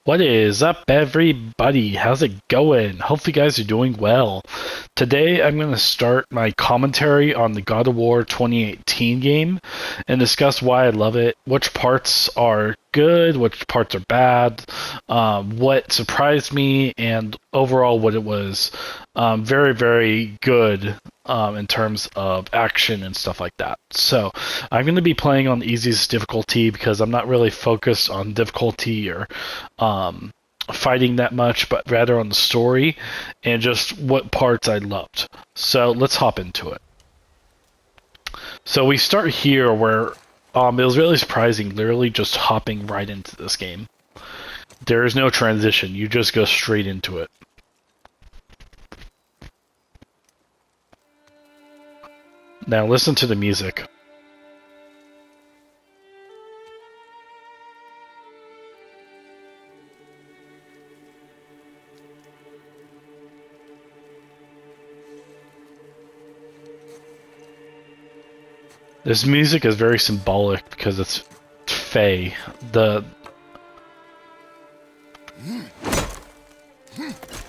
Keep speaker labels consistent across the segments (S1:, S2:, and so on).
S1: What is up, everybody? How's it going? Hopefully, you guys are doing well. Today, I'm going to start my commentary on the God of War 2018 game and discuss why I love it, which parts are good, which parts are bad, what surprised me, and overall what it was. Very, very good in terms of action and stuff like that. So, I'm going to be playing on the easiest difficulty because I'm not really focused on difficulty or um, fighting that much, but rather on the story and just what parts I loved. So let's hop into it. So we start here where it was really surprising, literally just hopping right into this game. There is no transition, you just go straight into it. Now listen to the music. This music is very symbolic because it's Faye, the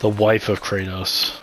S1: wife of Kratos.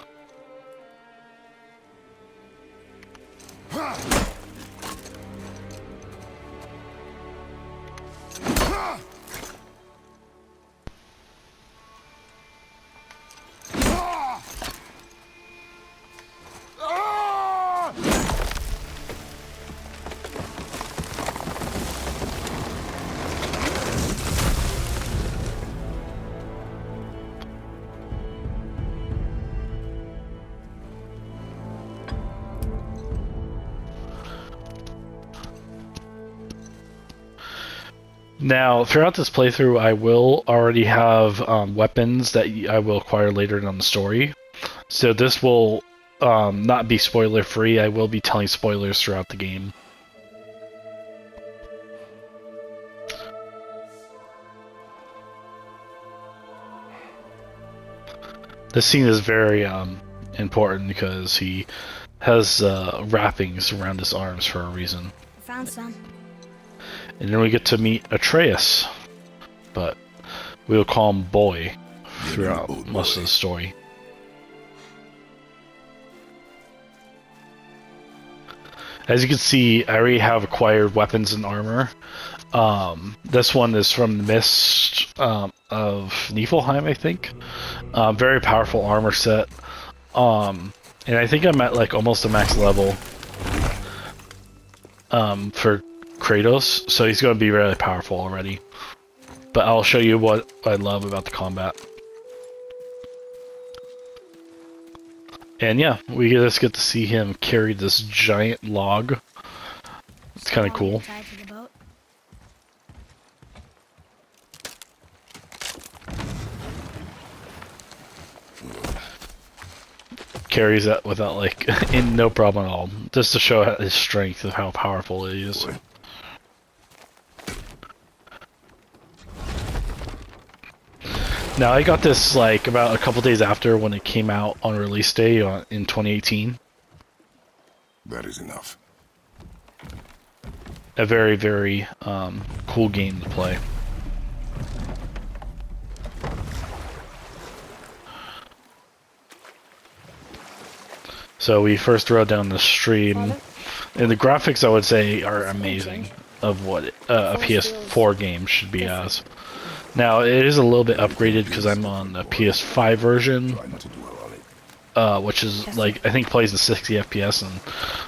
S1: Now, throughout this playthrough, I will already have weapons that I will acquire later on the story. So this will not be spoiler free. I will be telling spoilers throughout the game. This scene is very important because he has wrappings around his arms for a reason.
S2: Found some.
S1: And then we get to meet Atreus, but we'll call him Boy throughout most of the story. As you can see, I already have acquired weapons and armor. This one is from the Mist of Niflheim, I think. Very powerful armor set. And I think I'm at like almost a max level for Kratos, so he's going to be really powerful already. But I'll show you what I love about the combat. And yeah, we just get to see him carry this giant log. It's kind of cool.
S2: Tied to the boat.
S1: Carries that without like in no problem at all, just to show his strength of how powerful he is. Now I got this like about a couple days after when it came out on release day in 2018.
S3: That is enough.
S1: A very, very cool game to play. So we first rode down the stream, and the graphics I would say are amazing of what a PS4 game should be as. Now it is a little bit upgraded because I'm on the PS5 version, which is like I think plays in 60 FPS and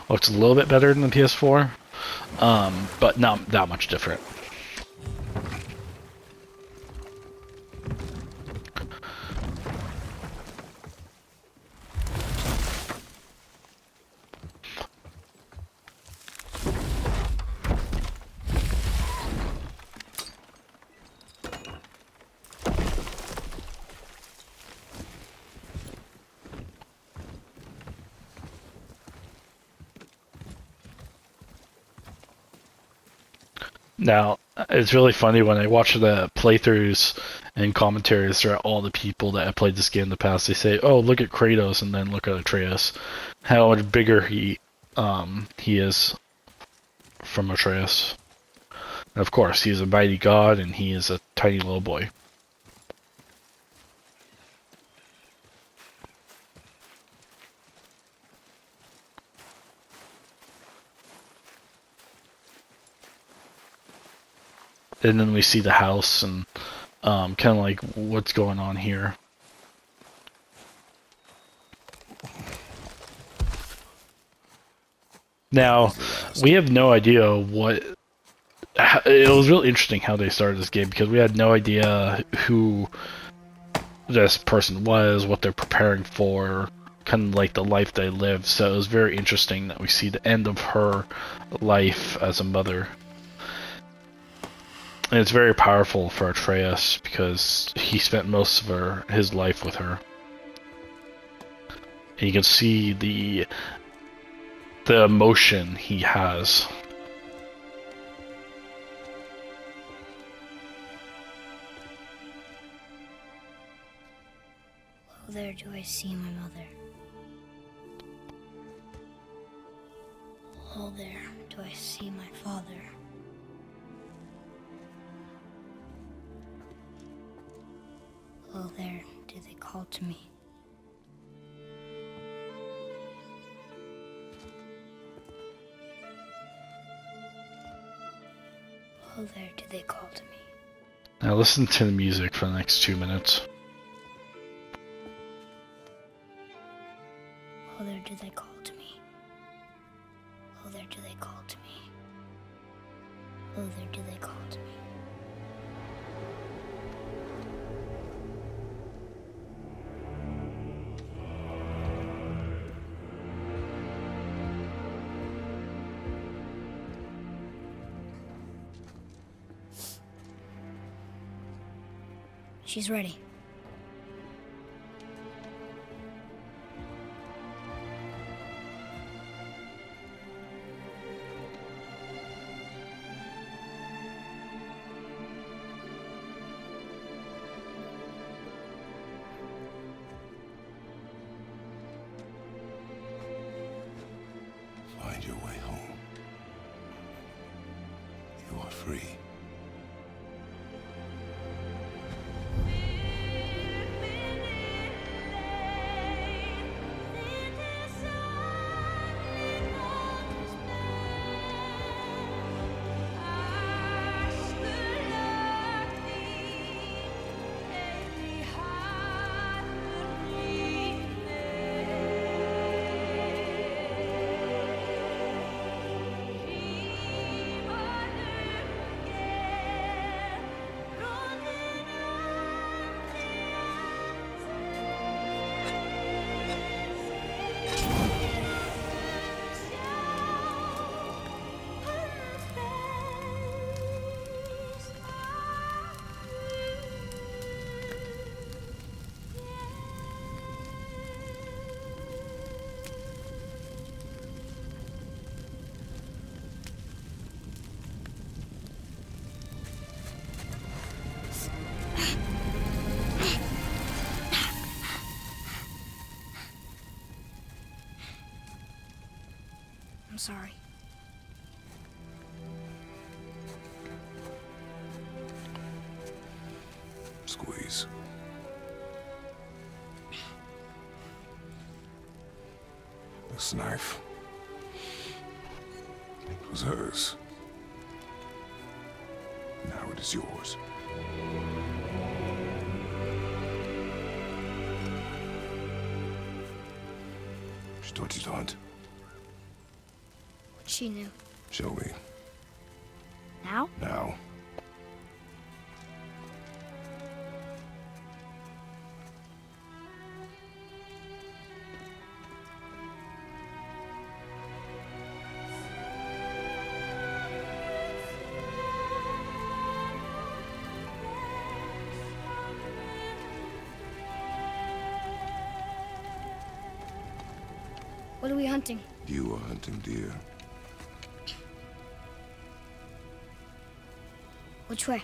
S1: looks a little bit better than the PS4, but not that much different. Now, it's really funny when I watch the playthroughs and commentaries throughout all the people that have played this game in the past. They say, "Oh, look at Kratos," and then look at Atreus. How much bigger he is from Atreus. And of course, he's a mighty god, and he is a tiny little boy. and then we see the house and kind of like what's going on here. Now, we have no idea what... It was really interesting how they started this game, because we had no idea who this person was, what they're preparing for, kind of like the life they lived. So it was very interesting that we see the end of her life as a mother. And it's very powerful for Atreus, because he spent most of his life with her. And you can see the emotion he has.
S2: Oh, there do I see my mother. Oh, there do I see my father. Oh, there do they call to me. Oh, there do they call to me.
S1: Now listen to the music for the next 2 minutes.
S2: Oh, there do they call to me. Oh, there do they call to me. Oh, there do they call to me. She's ready.
S3: Find your way home. You are free.
S2: I'm sorry.
S3: Squeeze. This knife. It was hers. Now it is yours. She taught you to hunt.
S2: She knew.
S3: Show me.
S2: Now?
S3: Now.
S2: What are we hunting?
S3: You are hunting deer.
S2: Which way?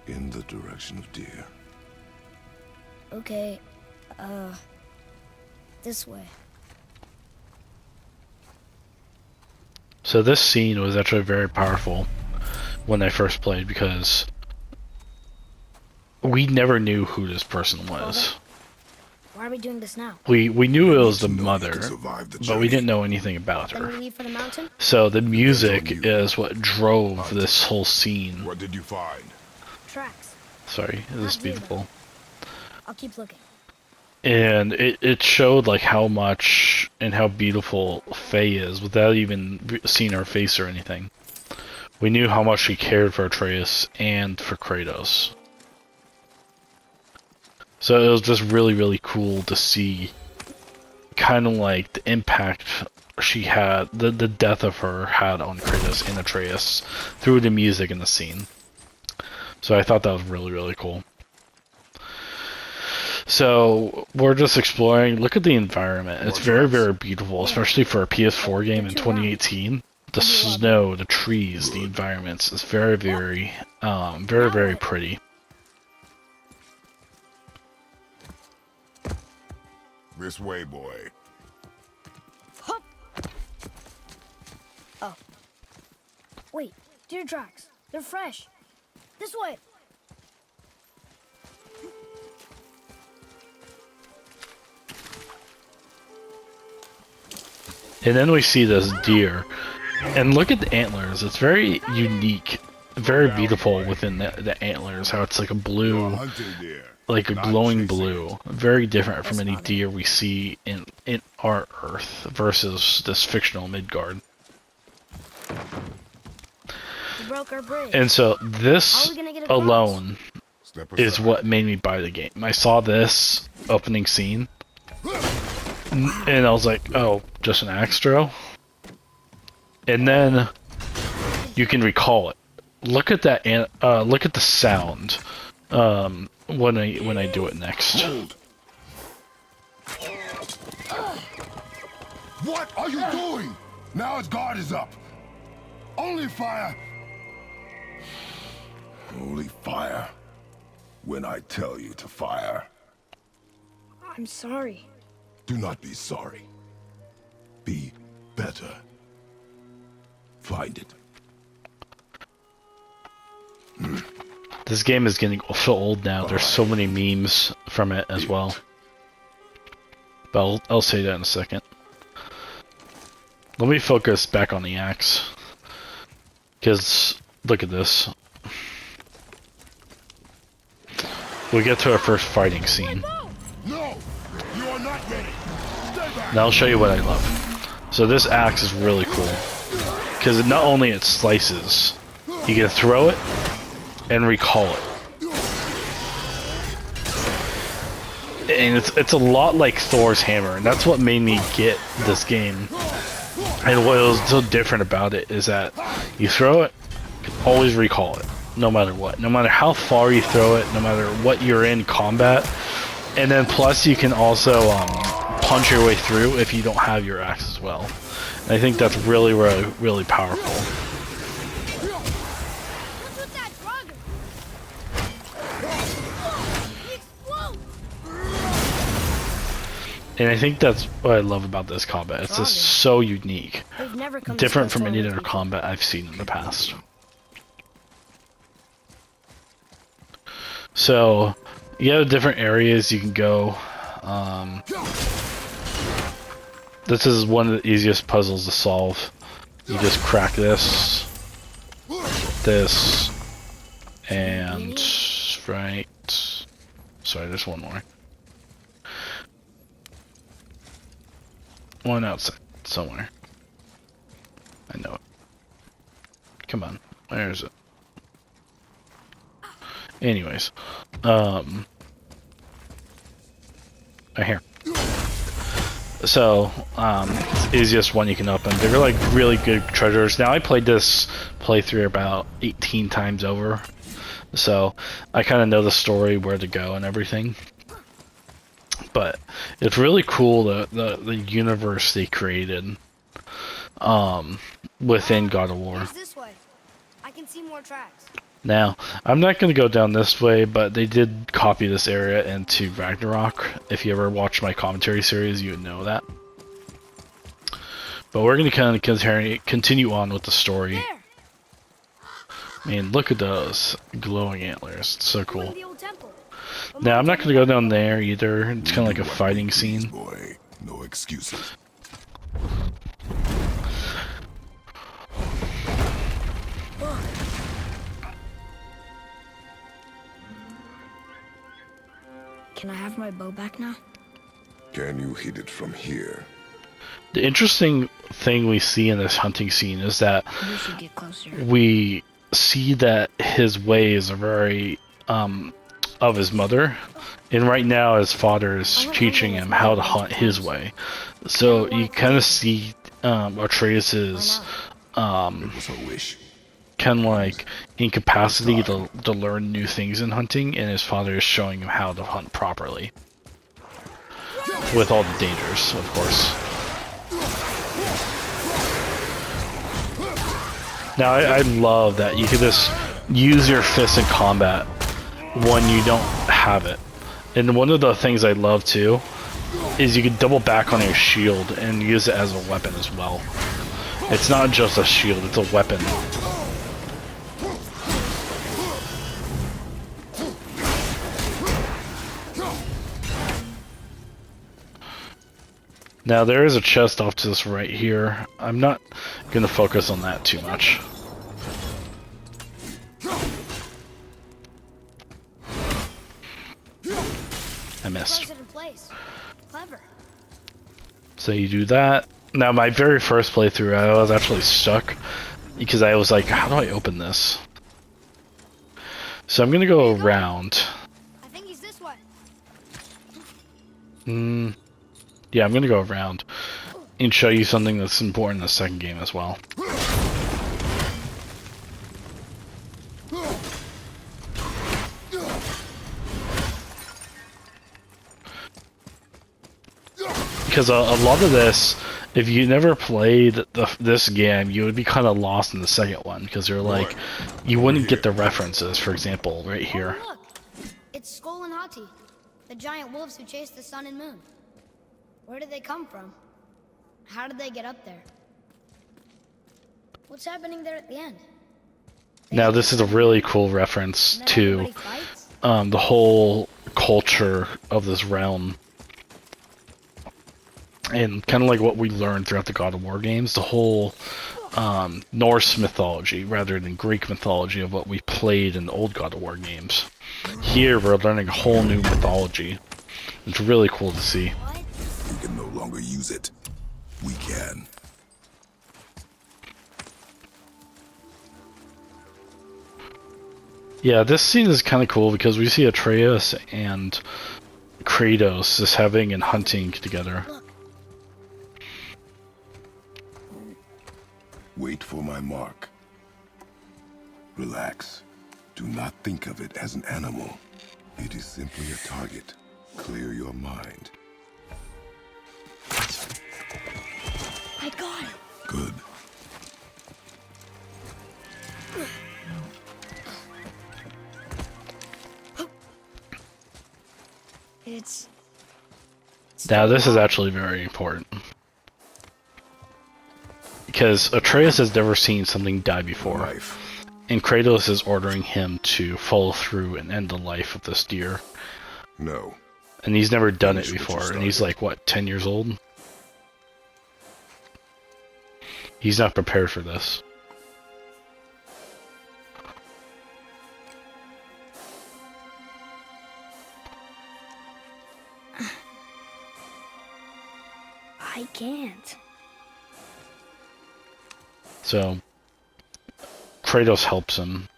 S3: In the direction of deer.
S2: Okay, this way.
S1: So this scene was actually very powerful when I first played, because we never knew who this person was.
S2: Why Why are we doing this now?
S1: We knew it was the
S3: To know you
S1: mother,
S3: can survive the
S1: but we
S3: journey.
S1: didn't know anything about
S2: Then we
S1: her.
S2: leave for the mountain?
S1: So the music
S3: Depends on you.
S1: is what drove this whole scene.
S3: What did you find?
S2: Tracks.
S1: Sorry, it was
S2: Not deer, though.
S1: beautiful.
S2: I'll keep looking.
S1: And it showed like how much and how beautiful Faye is without even seeing her face or anything. We knew how much she cared for Atreus and for Kratos. So it was just really, really cool to see kind of like the impact she had, the death of her had on Kratos and Atreus through the music in the scene. So I thought that was really, really cool. So we're just exploring. Look at the environment. It's very, very beautiful, especially for a PS4 game in 2018. The snow, the trees, the environments. It's very, very, very, very pretty.
S3: This way, boy.
S2: Hup! Oh. Wait, deer tracks. They're fresh. This way.
S1: And then we see this deer. And look at the antlers. It's very unique, very beautiful within the antlers. How it's like a blue,
S3: Hunting deer.
S1: like a
S3: Not
S1: glowing
S3: chasing
S1: blue. Very different from any deer we see in our Earth versus this fictional Midgard.
S2: We broke our bridge.
S1: And so
S2: How are
S1: this
S2: we gonna get across?
S1: alone
S3: Step
S1: is
S3: aside.
S1: what made me buy the game. I saw this opening scene, and I was like, "Oh, just an axe throw." And then you can recall it. Look at that. Look at the sound when I do it next.
S3: Hold. What are you doing? Now his guard is up. Only fire. Only fire. When I tell you to fire,
S2: I'm sorry.
S3: do not be sorry. Be better. Find it.
S1: This game is getting so old now. There's so many memes from it as well. But I'll say that in a second. Let me focus back on the axe. Because, look at this. We get to our first fighting scene.
S3: No! You are not ready! Stay back!
S1: Now I'll show you what I love. So this axe is really cool. Because not only it slices, you can throw it and recall it. And it's a lot like Thor's hammer, and that's what made me get this game. And what was so different about it is that you throw it, you can always recall it, no matter what. No matter how far you throw it, no matter what you're in combat. And then plus you can also punch your way through if you don't have your axe as well. And I think that's really, really, really powerful.
S2: What's with that drug? He explodes!
S1: And I think that's what I love about this combat. It's just so unique.
S2: They've never come
S1: Different
S2: this
S1: from
S2: close
S1: any
S2: to
S1: other
S2: our
S1: combat I've seen in the past. So, you have different areas you can go. This is one of the easiest puzzles to solve. You just crack this, and right. Sorry, there's one more. One outside somewhere. I know it. Come on, where is it? Anyways, right here. So, it's the easiest one you can open. They're like really good treasures. Now I played this playthrough about 18 times over, so I kind of know the story, where to go, and everything. But it's really cool the universe they created within God of War.
S2: It's this way. I can see more tracks.
S1: Now, I'm not going to go down this way, but they did copy this area into Ragnarok. If you ever watched my commentary series, you would know that. But we're going to kind of continue on with the story.
S2: There!
S1: I mean, look at those glowing antlers. It's so cool.
S2: The old temple.
S1: Now, I'm not going to go down there either. It's kind of like a fighting scene.
S3: Boy, no excuses.
S2: Can I have my bow back now?
S3: Can you hit it from here?
S1: The interesting thing we see in this hunting scene is that
S2: We should get closer.
S1: we see that his ways are very of his mother, and right now his father is teaching him how to hunt his way. So you kind of see Atreus's
S3: It was her wish.
S1: kind of like incapacity to learn new things in hunting, and his father is showing him how to hunt properly with all the dangers, of course. Now I love that you can just use your fists in combat when you don't have it. And one of the things I love too is you can double back on your shield and use it as a weapon as well. It's not just a shield, it's a weapon. Now there is a chest off to this right here. I'm not going to focus on that too much. I missed.
S2: Close it in place. Clever.
S1: So you do that. Now my very first playthrough I was actually stuck because I was like, how do I open this? So I'm going to go around.
S2: I think he's this way.
S1: Yeah, I'm going to go around and show you something that's important in the second game as well. Because a lot of this, if you never played this game, you would be kind of lost in the second one because you're like, you wouldn't get the references. For example, right here.
S2: Oh, look. It's Skull and Hati, the giant wolves who chase the sun and moon. Where did they come from? How did they get up there? What's happening there at the end?
S1: Now this is a really cool reference
S2: And then
S1: to
S2: everybody fights?
S1: the whole culture of this realm. And kind of like what we learned throughout the God of War games, the whole Norse mythology rather than Greek mythology of what we played in the old God of War games. Here we're learning a whole new mythology. It's really cool to see.
S2: What?
S3: You can no longer use it. We can.
S1: Yeah, this scene is kind of cool because we see Atreus and Kratos just having and hunting together.
S2: Look,
S3: Wait for my mark. Relax. Do not think of it as an animal. It is simply a target. Clear your mind.
S2: I got it.
S3: Good.
S2: It's
S1: Now this is actually very important. Because Atreus has never seen something die before.
S3: Life.
S1: And Kratos is ordering him to follow through and end the life of this deer.
S3: No.
S1: And he's never done it
S3: Finish what you
S1: before. And he's
S3: started.
S1: like, what, 10 years old? He's not prepared for this.
S2: I can't.
S1: So, Kratos helps him.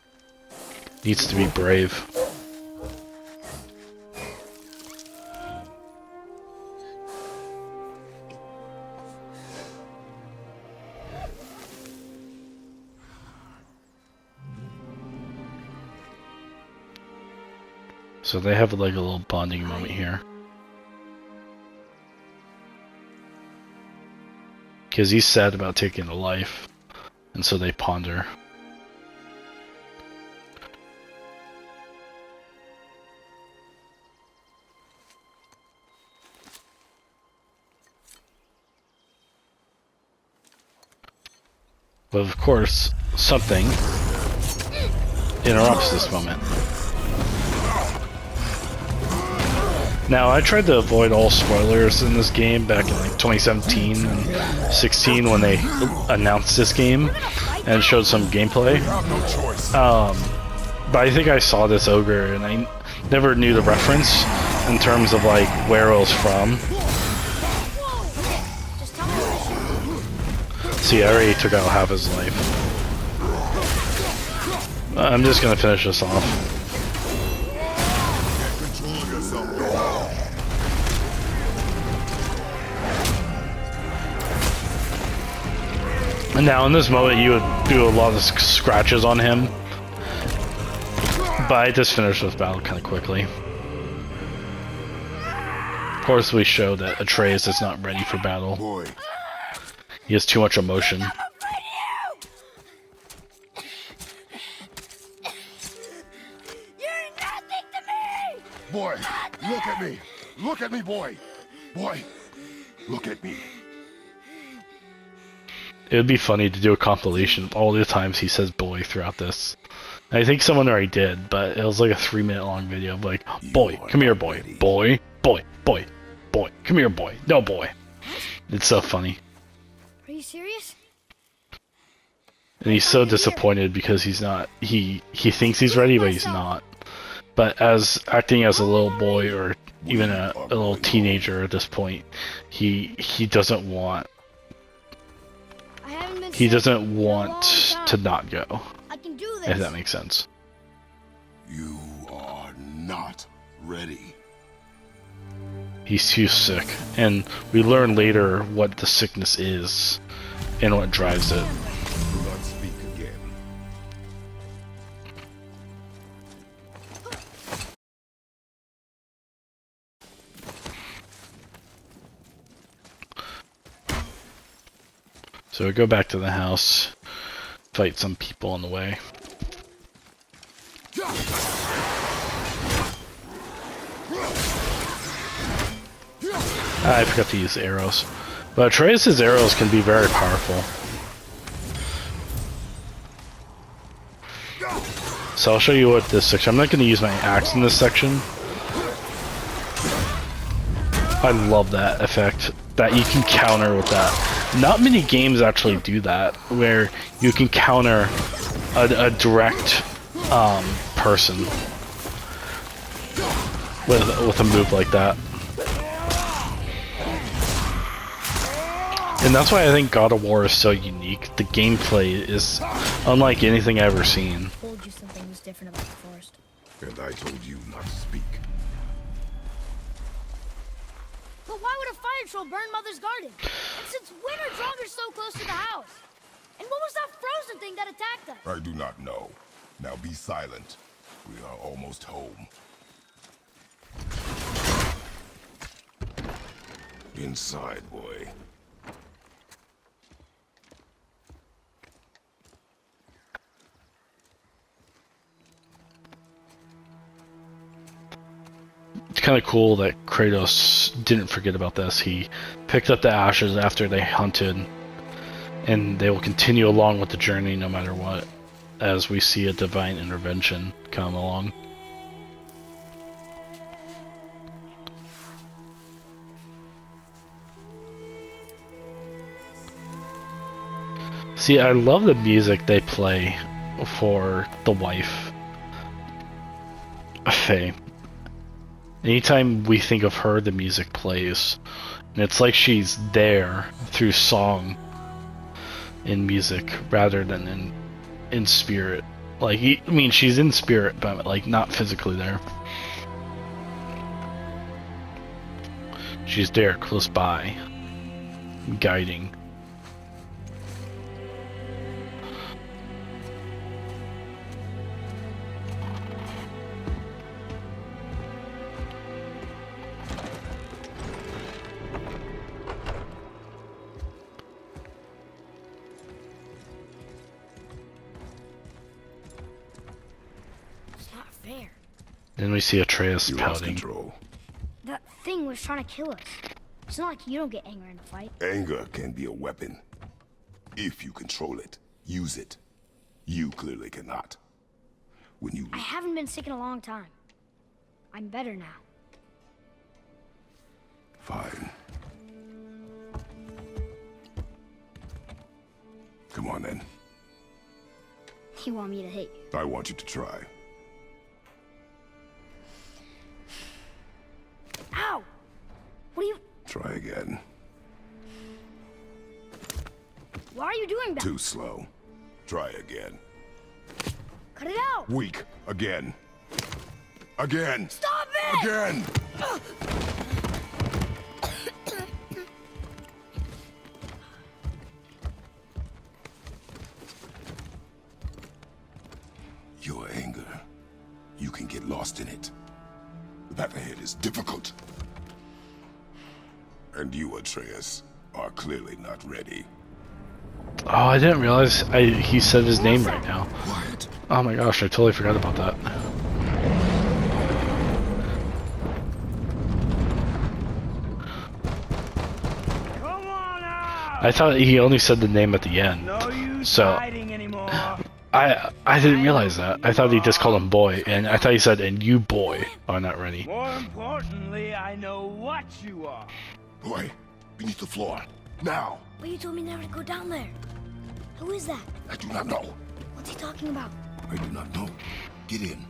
S1: Needs to be brave. So they have like a little bonding moment here. Because he's sad about taking a life, and so they ponder. But of course, something interrupts this moment. Now, I tried to avoid all spoilers in this game back in like 2017 and 16 when they announced this game and showed some gameplay. But I think I saw this ogre and I never knew the reference in terms of like where it was from. See, I already took out half his life. I'm just gonna finish this off. And now in this moment you would do a lot of scratches on him. But I just finished this battle kind of quickly. Of course we show that Atreus is not ready for battle.
S3: Boy.
S1: He has too much emotion.
S4: You're nothing to me!
S3: Boy, look at me. Look at me, boy. Boy, look at me.
S1: It would be funny to do a compilation of all the times he says boy throughout this. I think someone already did, but it was like a 3-minute long video of like, boy, come here, boy. Boy, boy, boy, boy, come here, boy. No, boy. It's so funny.
S2: Are you serious?
S1: And he's so disappointed because he's not, he thinks he's ready, but he's not. But as acting as a little boy or even a little teenager at this point, he doesn't want,
S2: I haven't been
S1: he
S2: sick
S1: doesn't
S2: in a
S1: want
S2: long
S1: to
S2: time.
S1: not go,
S2: I can do this.
S1: if that makes sense.
S3: You are not ready.
S1: He's too sick, and we learn later what the sickness is and what drives it.
S3: Do not speak again.
S1: So we go back to the house, fight some people on the way. I forgot to use arrows. But Atreus' arrows can be very powerful. So I'll show you what this section... I'm not going to use my axe in this section. I love that effect. That you can counter with that. Not many games actually do that, where you can counter a direct person with a move like that. And that's why I think God of War is so unique. The gameplay is unlike anything I've ever seen.
S2: I told you something was different about the forest.
S3: And I told you not to speak.
S2: But why would a fire troll burn Mother's garden? And since when are Draugrs so close to the house? And what was that frozen thing that attacked us?
S3: I do not know. Now be silent. We are almost home. Inside, boy.
S1: It's kind of cool that Kratos didn't forget about this. He picked up the ashes after they hunted, and they will continue along with the journey no matter what, as we see a divine intervention come along. See, I love the music they play for the wife, Faye. Anytime we think of her, the music plays. And it's like she's there through song and music rather than in spirit. Like, I mean, she's in spirit, but like not physically there. She's there, close by, guiding. Then we see Atreus
S3: You lost
S1: pouting.
S3: control.
S2: That thing was trying to kill us. It's not like you don't get angry in a fight.
S3: Anger can be a weapon. If you control it, use it. You clearly cannot. When you...
S2: I haven't been sick in a long time. I'm better now.
S3: Fine. Come on then.
S2: You want me to hit you?
S3: I want you to try.
S2: Ow! What are you...
S3: Try again.
S2: Why are you doing that?
S3: Too slow. Try again.
S2: Cut it out!
S3: Weak. Again. Again.
S2: Stop it!
S3: Again. Your anger. You can get lost in it. The path ahead is difficult. And you, Atreus, are clearly not ready.
S1: Oh, I didn't realize he said his name right now.
S3: Quiet.
S1: Oh my gosh, I totally forgot about that.
S4: Come on out!
S1: I thought he only said the name at the end.
S4: No use
S1: So
S4: hiding anymore.
S1: I didn't realize that. I thought he just called him boy, and I thought he said, "And you, boy, are not ready."
S4: More importantly, I know what you are.
S3: Boy, beneath the floor. Now.
S2: But you told me never to go down there. Who is that?
S3: I do not know.
S2: What's he talking about?
S3: I do not know. Get in.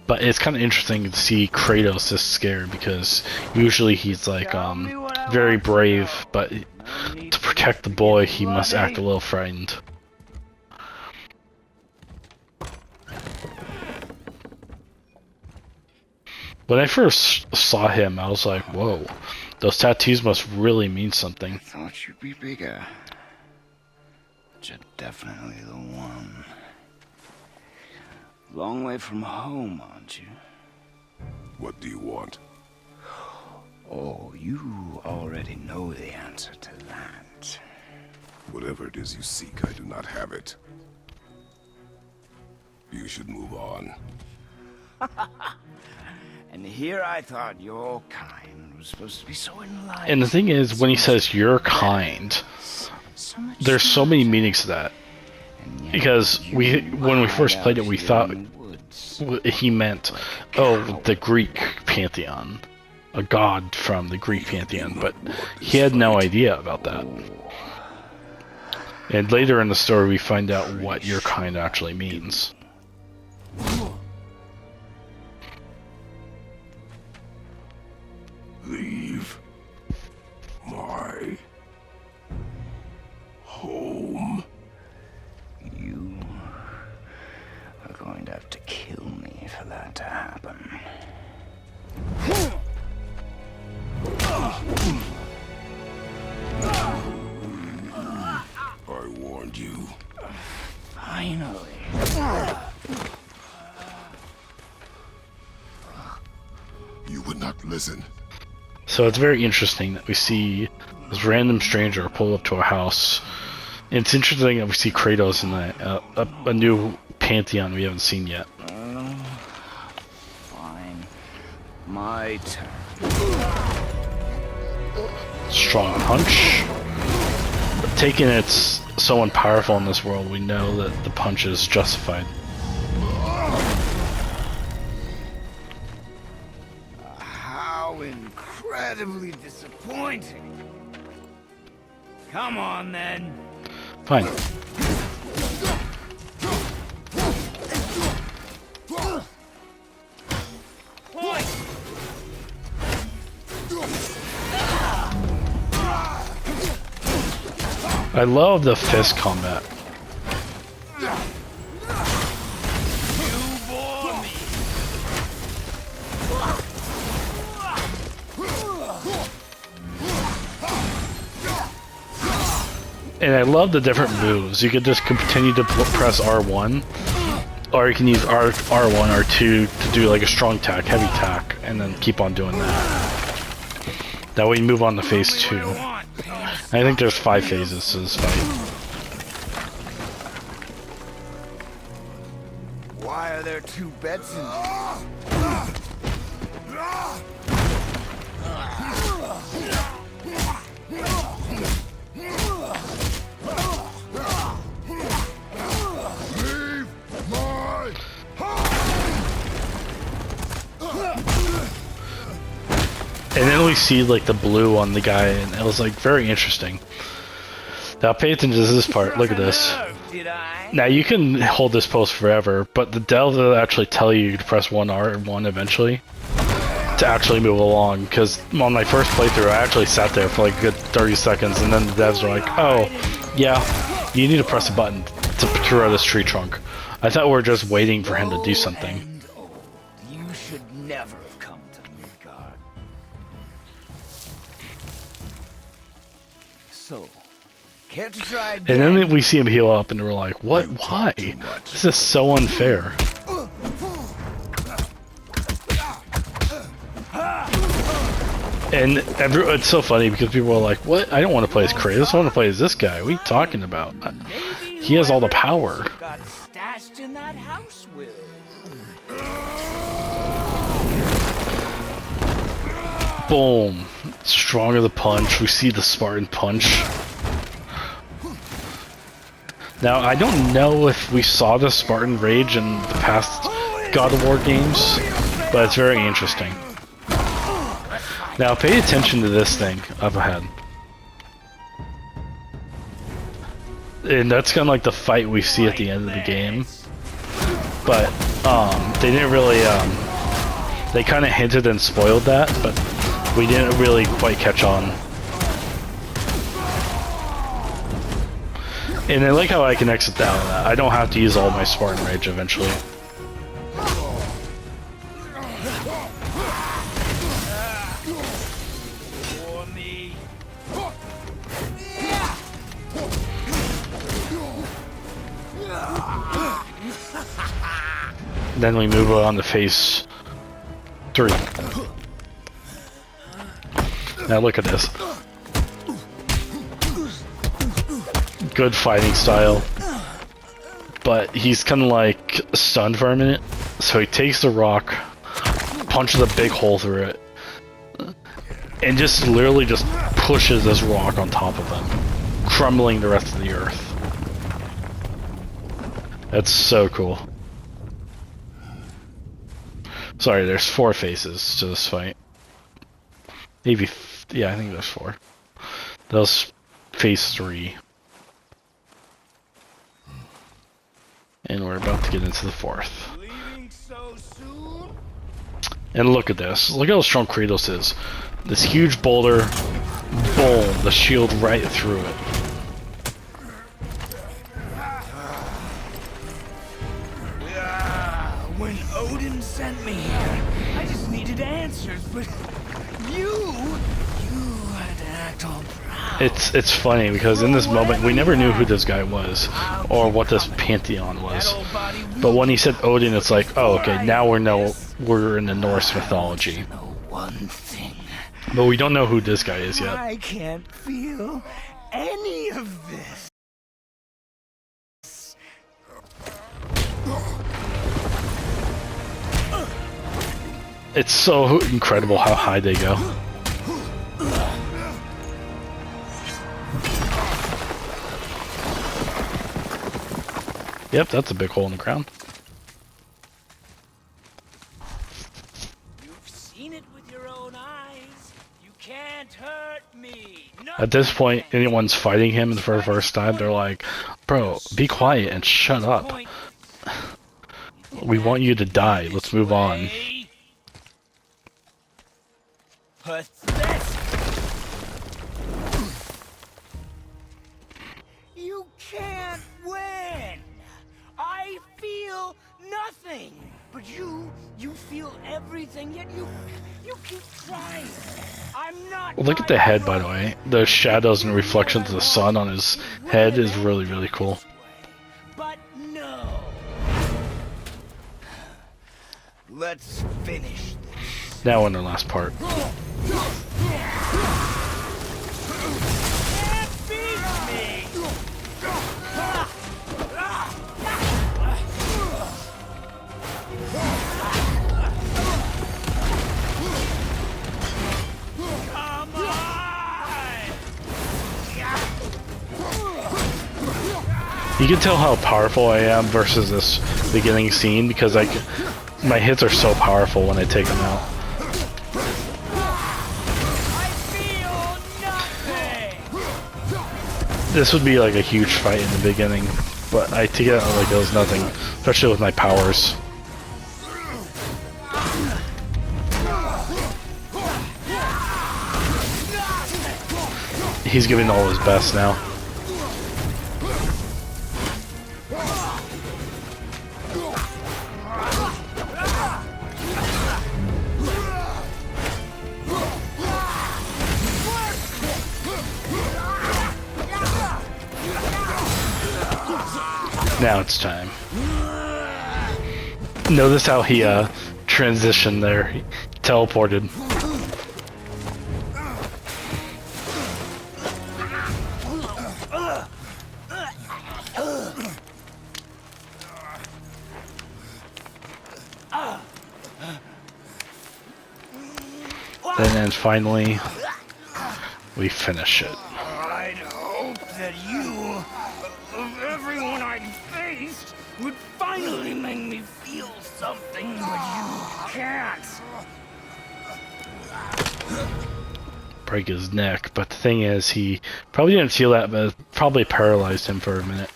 S1: But it's kind of interesting to see Kratos this scared, because usually he's like very brave, but to protect the boy, he must act a little frightened. When I first saw him, I was like, whoa, those tattoos must really mean something.
S5: Thought you'd be bigger. But you're definitely the one. Long way from home, aren't you?
S3: What do you want?
S5: Oh, you already know the answer to that.
S3: Whatever it is you seek, I do not have it. You should move on.
S5: And here I thought your kind was supposed to be so enlightened.
S1: And the thing is, when he says "your kind,"
S5: So much
S1: there's so many
S5: smarter.
S1: meanings to that.
S5: And yet
S1: Because when we first
S5: hide
S1: played it,
S5: out
S1: we
S5: here
S1: thought
S5: in the woods.
S1: he meant, oh, the Greek pantheon, a god from the Greek pantheon, but he had no idea about that. And later in the story, we find out what your kind actually means.
S3: Leave my home.
S5: You are going to have to kill me for that to happen.
S3: I warned you.
S5: Finally.
S3: You would not listen.
S1: So it's very interesting that we see this random stranger pull up to a house. And it's interesting that we see Kratos in a new pantheon we haven't seen yet.
S5: Fine. My turn.
S1: Strong punch. But taking it's so powerful in this world, we know that the punch is justified.
S5: How incredibly disappointing.
S4: Come on, then.
S1: Fine.
S4: Point.
S1: I love the fist combat.
S4: You bore me.
S1: And I love the different moves. You could just continue to press R1, or you can use R1, R2 to do like a strong attack, heavy attack, and then keep on doing that. That way you move on to phase 2. I think there's 5 phases to this fight.
S5: Why are there two beds in here?
S3: Leave my home.
S1: And then we see like the blue on the guy, and it was like very interesting. Now pay attention to this part. Look at this.
S4: Did I?
S1: Now you can hold this pose forever, but the devil will actually tell you to press 1R and 1 eventually to actually move along. Because on my first playthrough, I actually sat there for like a good 30 seconds, and then the devs were like, "Oh, yeah, you need to press a button to throw this tree trunk." I thought we were just waiting for him to do something.
S4: And old. You should never have come to Midgard. So, care to try
S1: And
S4: again?
S1: then we see him heal up, and we're like, "What? Why? This is so unfair." And it's so funny because people are like, "What? I don't want to play as Kratos. I want to play as this guy. What are you talking about?
S4: Maybe
S1: He has all the
S4: whoever
S1: power."
S4: got stashed in that house will.
S1: Boom! Stronger the punch. We see the Spartan punch. Now I don't know if we saw the Spartan rage in the past God of War games, but it's very interesting. Now pay attention to this thing up ahead. And that's kind of like the fight we see at the end of the game. But they didn't really they kind of hinted and spoiled that, but we didn't really quite catch on. And I like how I can exit down that. I don't have to use all my Spartan rage eventually.
S4: For me.
S1: Then we move on to phase 3. Now look at this. Good fighting style. But he's kind of like stunned for a minute. So he takes the rock, punches a big hole through it, and just literally just pushes this rock on top of him, crumbling the rest of the earth. That's so cool. Sorry, there's 4 phases to this fight. Maybe, yeah, I think there's 4. That was phase 3. And we're about to get into the 4th.
S4: Leaving so soon?
S1: And look at this. Look how strong Kratos is. This huge boulder, boom, the shield right through it.
S4: When Odin sent me here, I just needed answers, but you had to act all proud.
S1: It's funny because in this moment we never knew who this guy was or what this pantheon was. But when he said Odin, it's like, oh, okay, now we're in the Norse mythology.
S4: Know one thing.
S1: But we don't know who this guy is yet.
S4: I can't feel any of this.
S1: It's so incredible how high they go. Yep, that's a big hole in the ground.
S4: You've seen it with your own eyes. You can't hurt me.
S1: At this point, anyone's fighting him for the first time, they're like, bro, be quiet and shut up. We want you to die. Let's move on.
S4: Pathetic. You can't win. I feel nothing. But you feel everything, yet you keep trying. I'm not.
S1: Look at the head, by the way. The shadows and reflections of the sun on his head is really, really cool.
S4: But no. Let's finish this.
S1: Now in the last part.
S4: Can't beat me. Come on.
S1: You can tell how powerful I am versus this beginning scene because my hits are so powerful when I take them out. This would be like a huge fight in the beginning, but I take it out like it was nothing, especially with my powers. He's giving all his best now. Now it's time. Notice how he transitioned there. He teleported. And then finally, we finish it.
S4: I'd hope that you, of everyone I'd faced, would finally make me feel something, but you can't.
S1: Break his neck, but the thing is, he probably didn't feel that, but it probably paralyzed him for a minute.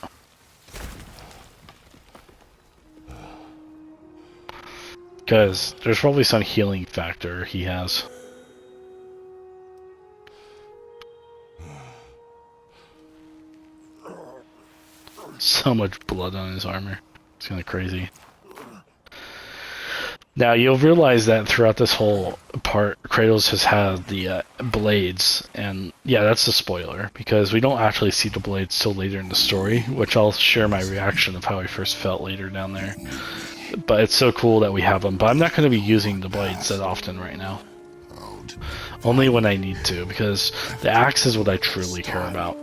S1: Because there's probably some healing factor he has. So much blood on his armor. It's kind of crazy. Now, you'll realize that throughout this whole part, Kratos has had the blades, and yeah, that's a spoiler, because we don't actually see the blades till later in the story, which I'll share my reaction of how I first felt later down there. But it's so cool that we have them, but I'm not going to be using the blades that often right now. Only when I need to, because the axe is what I truly care about.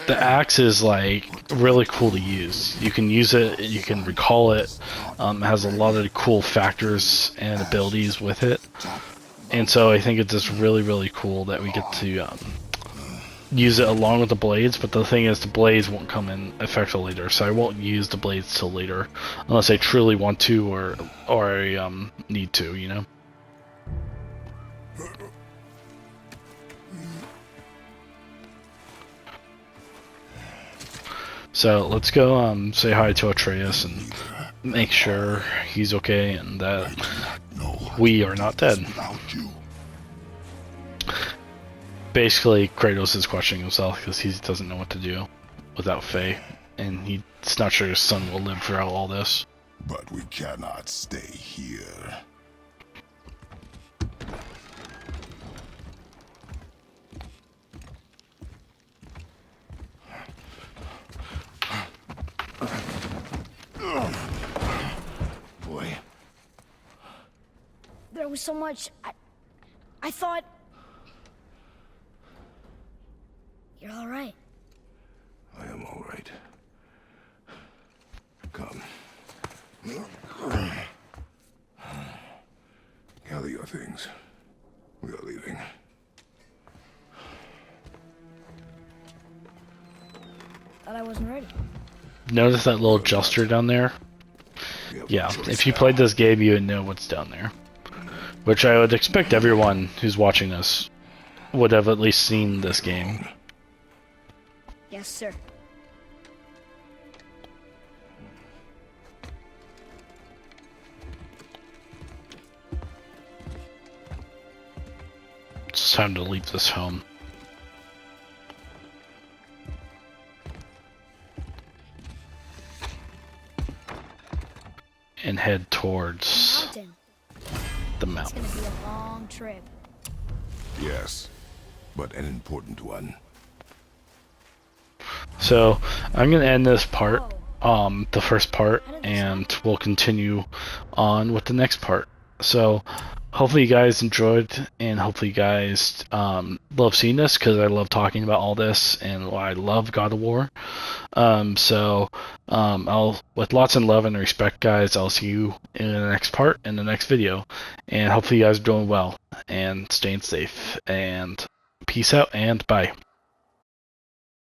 S1: The axe is like really cool to use. You can use it, you can recall it, it has a lot of cool factors and abilities with it. And so I think it's just really, really cool that we get to use it along with the blades, but the thing is the blades won't come in effect till later, so I won't use the blades till later, unless I truly want to or I need to, you know? So let's go say hi to Atreus and make sure he's okay and that we are not dead. Basically, Kratos is questioning himself because he doesn't know what to do without Faye, and he's not sure his son will live throughout all this.
S3: But we cannot stay here. Boy.
S2: There was so much. I thought. You're all right.
S3: I am all right. Come. Gather your things. We are leaving.
S2: Thought I wasn't ready.
S1: Notice that little gesture down there? Yeah, if you played this game, you would know what's down there. Which I would expect everyone who's watching this would have at least seen this game.
S2: Yes, sir.
S1: It's time to leave this home. And head towards
S2: Mountain.
S1: the
S2: It's
S1: mountain.
S2: gonna be a long trip.
S3: Yes, but an important one.
S1: So I'm gonna end this part, the first part, and we'll continue on with the next part. So hopefully you guys enjoyed, and hopefully you guys love seeing this, because I love talking about all this, and I love God of War. I'll, with lots of love and respect, guys, I'll see you in the next part, in the next video, and hopefully you guys are doing well and staying safe, and peace out and bye.